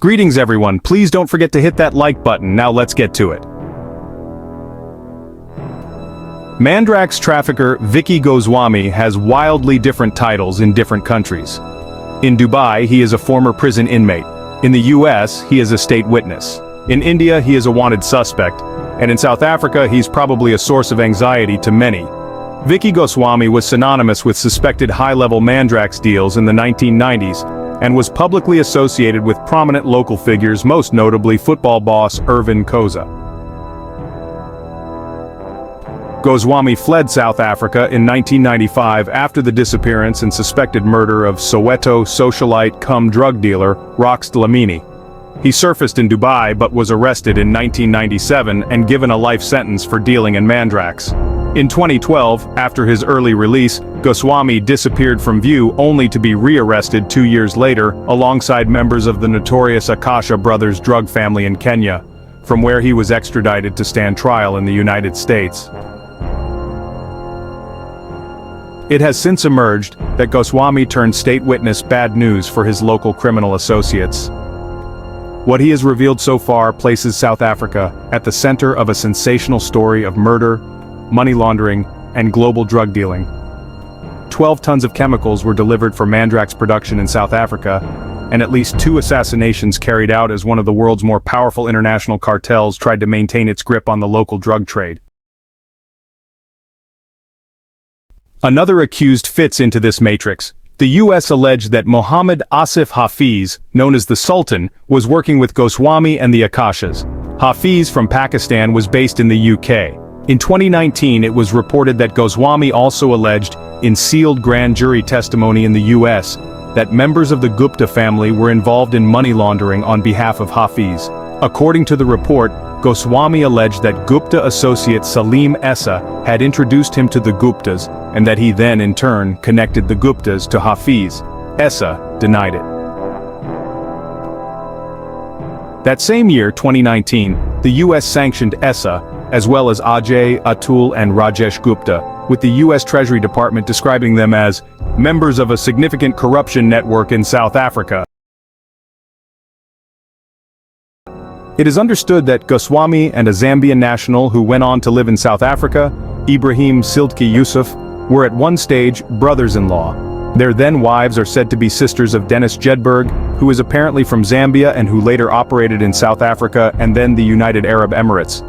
Greetings everyone, please don't forget to hit that like button, now let's get to it. Mandrax trafficker Vicky Goswami has wildly different titles in different countries. In Dubai, he is a former prison inmate. In the US, he is a state witness. In India, he is a wanted suspect. And in South Africa, he's probably a source of anxiety to many. Vicky Goswami was synonymous with suspected high-level Mandrax deals in the 1990s, and was publicly associated with prominent local figures, most notably football boss Irvin Khoza. Goswami fled South Africa in 1995 after the disappearance and suspected murder of Soweto socialite cum drug dealer Dlamini. He surfaced in Dubai but was arrested in 1997 and given a life sentence for dealing in Mandrax. In 2012, after his early release, Goswami disappeared from view only to be re-arrested 2 years later, alongside members of the notorious Akasha brothers drug family in Kenya, from where he was extradited to stand trial in the United States. It has since emerged that Goswami turned state witness bad news for his local criminal associates. What he has revealed so far places South Africa at the center of a sensational story of murder, money laundering, and global drug dealing. 12 tons of chemicals were delivered for Mandrax production in South Africa, and at least 2 assassinations carried out as one of the world's more powerful international cartels tried to maintain its grip on the local drug trade. Another accused fits into this matrix. The US alleged that Mohammed Asif Hafiz, known as the Sultan, was working with Goswami and the Akashas. Hafiz from Pakistan was based in the UK. In 2019, it was reported that Goswami also alleged, in sealed grand jury testimony in the US, that members of the Gupta family were involved in money laundering on behalf of Hafiz. According to the report, Goswami alleged that Gupta associate Salim Essa had introduced him to the Guptas, and that he then in turn connected the Guptas to Hafiz. Essa denied it. That same year, 2019, the US sanctioned Essa, as well as Ajay, Atul and Rajesh Gupta, with the US Treasury Department describing them as members of a significant corruption network in South Africa. It is understood that Goswami and a Zambian national who went on to live in South Africa, Ibrahim Siltki Yusuf, were at one stage brothers-in-law. Their then wives are said to be sisters of Dennis Jedburgh, who is apparently from Zambia and who later operated in South Africa and then the United Arab Emirates.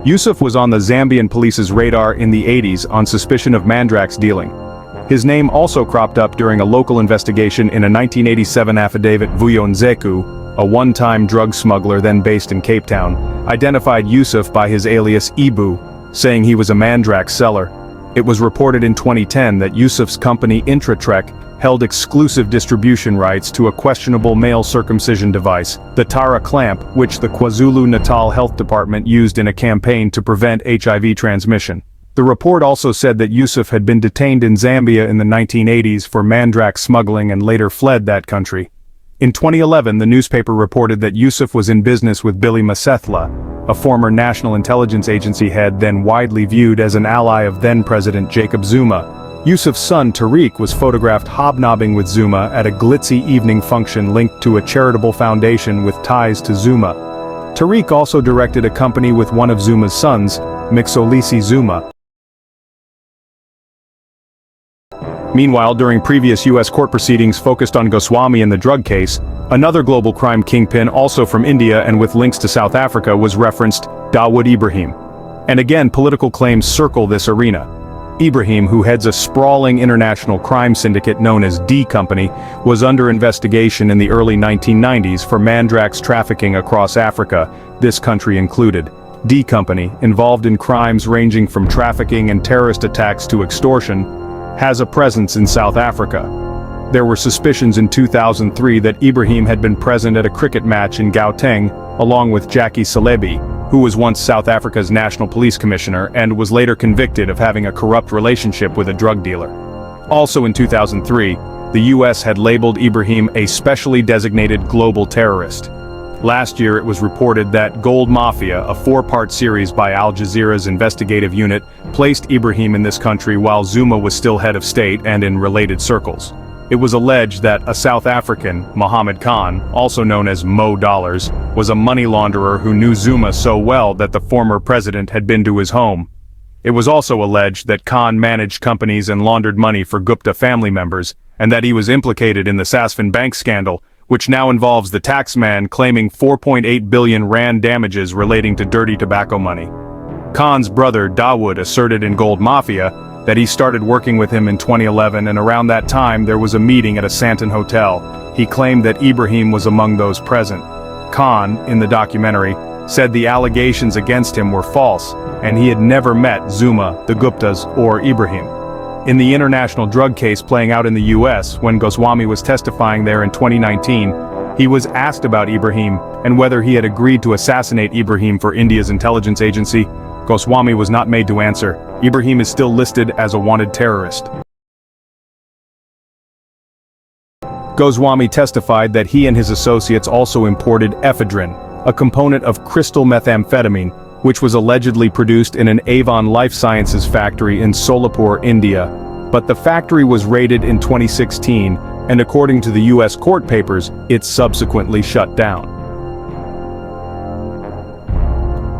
Yusuf was on the Zambian police's radar in the 80s on suspicion of Mandrax dealing. His name also cropped up during a local investigation in a 1987 affidavit. Vuyo Nzeku, a one-time drug smuggler then based in Cape Town, identified Yusuf by his alias Ibu, saying he was a Mandrax seller. It was reported in 2010 that Yusuf's company Intratrek held exclusive distribution rights to a questionable male circumcision device, the Tara clamp, which the KwaZulu-Natal Health Department used in a campaign to prevent HIV transmission. The report also said that Yusuf had been detained in Zambia in the 1980s for Mandrax smuggling and later fled that country. In 2011, the newspaper reported that Yusuf was in business with Billy Masethla, a former National Intelligence Agency head then widely viewed as an ally of then-President Jacob Zuma. Yusuf's son Tariq was photographed hobnobbing with Zuma at a glitzy evening function linked to a charitable foundation with ties to Zuma. Tariq also directed a company with one of Zuma's sons, Mxolisi Zuma. Meanwhile, during previous US court proceedings focused on Goswami and the drug case, another global crime kingpin also from India and with links to South Africa was referenced, Dawood Ibrahim. And again, political claims circle this arena. Ibrahim, who heads a sprawling international crime syndicate known as D Company, was under investigation in the early 1990s for Mandrax trafficking across Africa, this country included. D Company, involved in crimes ranging from trafficking and terrorist attacks to extortion, has a presence in South Africa. There were suspicions in 2003 that Ibrahim had been present at a cricket match in Gauteng, along with Jackie Salebi, who was once South Africa's National Police Commissioner and was later convicted of having a corrupt relationship with a drug dealer. Also in 2003, the US had labeled Ibrahim a specially designated global terrorist. Last year it was reported that Gold Mafia, a 4-part series by Al Jazeera's investigative unit, placed Ibrahim in this country while Zuma was still head of state and in related circles. It was alleged that a South African, Mohammed Khan, also known as Mo Dollars, was a money launderer who knew Zuma so well that the former president had been to his home. It was also alleged that Khan managed companies and laundered money for Gupta family members, and that he was implicated in the Sasfin bank scandal, which now involves the taxman claiming 4.8 billion rand damages relating to dirty tobacco money. Khan's brother Dawood asserted in Gold Mafia that he started working with him in 2011, and around that time there was a meeting at a Santon hotel. He claimed that Ibrahim was among those present. Khan, in the documentary, said the allegations against him were false, and he had never met Zuma, the Guptas, or Ibrahim. In the international drug case playing out in the US, when Goswami was testifying there in 2019, he was asked about Ibrahim and whether he had agreed to assassinate Ibrahim for India's intelligence agency. Goswami was not made to answer. Ibrahim is still listed as a wanted terrorist. Goswami testified that he and his associates also imported ephedrine, a component of crystal methamphetamine, which was allegedly produced in an Avon Life Sciences factory in Solapur, India. But the factory was raided in 2016, and according to the US court papers, it subsequently shut down.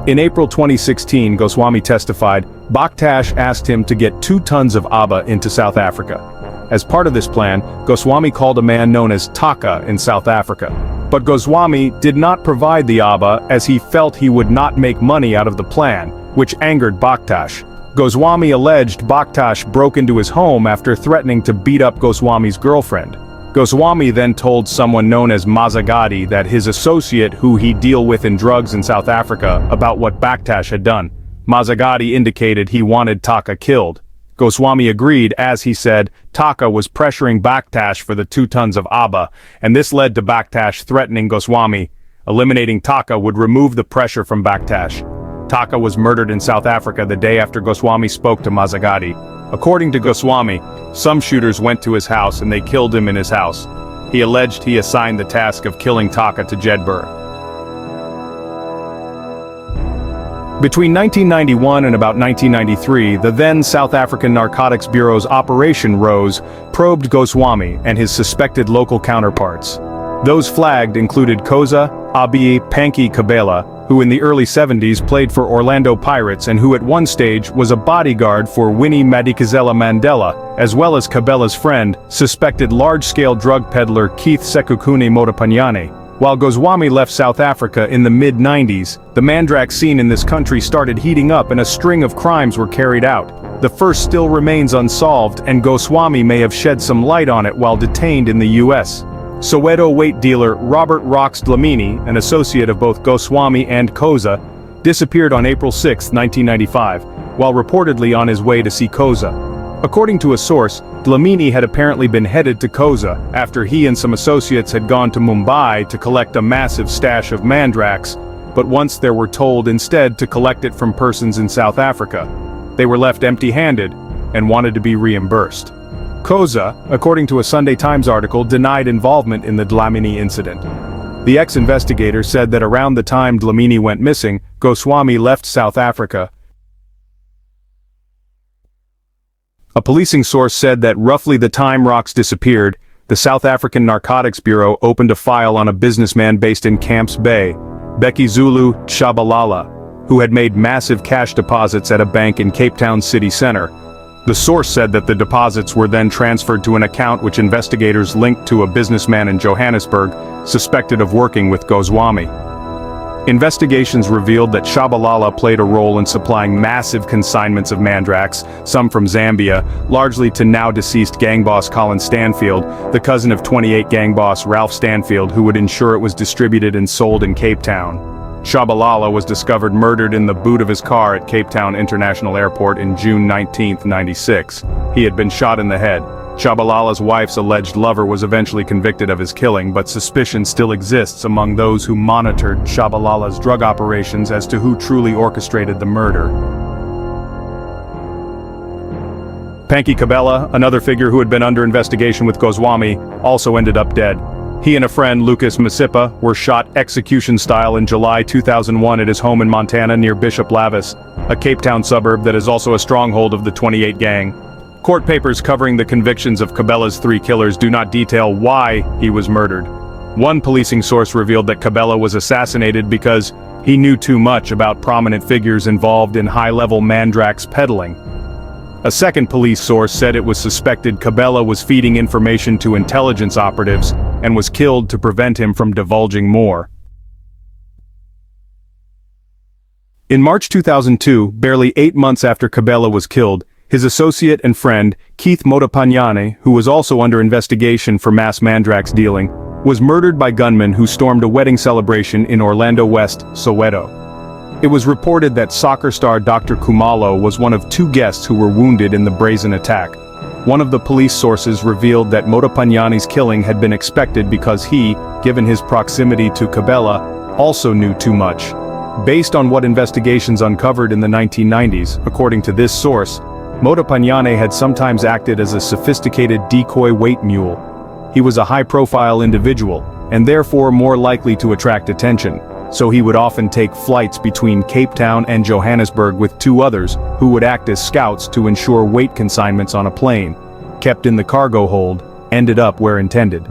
In April 2016, Goswami testified, Bakhtash asked him to get 2 tons of ABBA into South Africa. As part of this plan, Goswami called a man known as Taka in South Africa. But Goswami did not provide the ABBA as he felt he would not make money out of the plan, which angered Bakhtash. Goswami alleged Bakhtash broke into his home after threatening to beat up Goswami's girlfriend. Goswami then told someone known as Mazagati that his associate who he deal with in drugs in South Africa about what Bakhtash had done. Mazagati indicated he wanted Taka killed. Goswami agreed as he said Taka was pressuring Bakhtash for the 2 tons of ABBA, and this led to Bakhtash threatening Goswami. Eliminating Taka would remove the pressure from Bakhtash. Taka was murdered in South Africa the day after Goswami spoke to Mazagati. According to Goswami, some shooters went to his house and they killed him in his house. He alleged he assigned the task of killing Taka to Jedburgh. Between 1991 and about 1993, the then South African Narcotics Bureau's Operation Rose probed Goswami and his suspected local counterparts. Those flagged included Khoza, Abiy Panky Kabela, who in the early 70s played for Orlando Pirates and who at one stage was a bodyguard for Winnie Madikizela Mandela, as well as Kabela's friend, suspected large-scale drug peddler Keith Sekukuni Motapanyane. While Goswami left South Africa in the mid-90s, the Mandrax scene in this country started heating up and a string of crimes were carried out. The first still remains unsolved, and Goswami may have shed some light on it while detained in the US. Soweto weight dealer Robert Rocks Dlamini, an associate of both Goswami and Khoza, disappeared on April 6, 1995, while reportedly on his way to see Khoza. According to a source, Dlamini had apparently been headed to Khoza after he and some associates had gone to Mumbai to collect a massive stash of Mandrax, but once they were told instead to collect it from persons in South Africa. They were left empty-handed and wanted to be reimbursed. Khoza, according to a Sunday Times article, denied involvement in the Dlamini incident. The ex-investigator said that around the time Dlamini went missing, Goswami left South Africa. A policing source said that roughly the time Rocks disappeared, the South African Narcotics Bureau opened a file on a businessman based in Camps Bay, Becky Zulu Tshabalala, who had made massive cash deposits at a bank in Cape Town city center. The source said that the deposits were then transferred to an account which investigators linked to a businessman in Johannesburg, suspected of working with Goswami. Investigations revealed that Tshabalala played a role in supplying massive consignments of Mandrax, some from Zambia, largely to now-deceased gang boss Colin Stanfield, the cousin of 28 gang boss Ralph Stanfield, who would ensure it was distributed and sold in Cape Town. Tshabalala was discovered murdered in the boot of his car at Cape Town International Airport in June 19, 1996. He had been shot in the head. Tshabalala's wife's alleged lover was eventually convicted of his killing, but suspicion still exists among those who monitored Tshabalala's drug operations as to who truly orchestrated the murder. Panky Kabela, another figure who had been under investigation with Goswami, also ended up dead. He and a friend, Lucas Masipa, were shot execution-style in July 2001 at his home in Montana near Bishop Lavis, a Cape Town suburb that is also a stronghold of the 28 gang. Court papers covering the convictions of Cabela's 3 killers do not detail why he was murdered. One policing source revealed that Cabela was assassinated because he knew too much about prominent figures involved in high-level Mandrax peddling. A second police source said it was suspected Cabela was feeding information to intelligence operatives and was killed to prevent him from divulging more. In March 2002, barely 8 months after Cabela was killed, his associate and friend, Keith Motapanyane, who was also under investigation for mass Mandrax dealing, was murdered by gunmen who stormed a wedding celebration in Orlando West, Soweto. It was reported that soccer star Dr. Khumalo was one of 2 guests who were wounded in the brazen attack. One of the police sources revealed that Motapanyane's killing had been expected because he, given his proximity to Cabela, also knew too much. Based on what investigations uncovered in the 1990s, according to this source, Motapanyane had sometimes acted as a sophisticated decoy weight mule. He was a high-profile individual, and therefore more likely to attract attention, so he would often take flights between Cape Town and Johannesburg with 2 others who would act as scouts to ensure weight consignments on a plane, kept in the cargo hold, ended up where intended.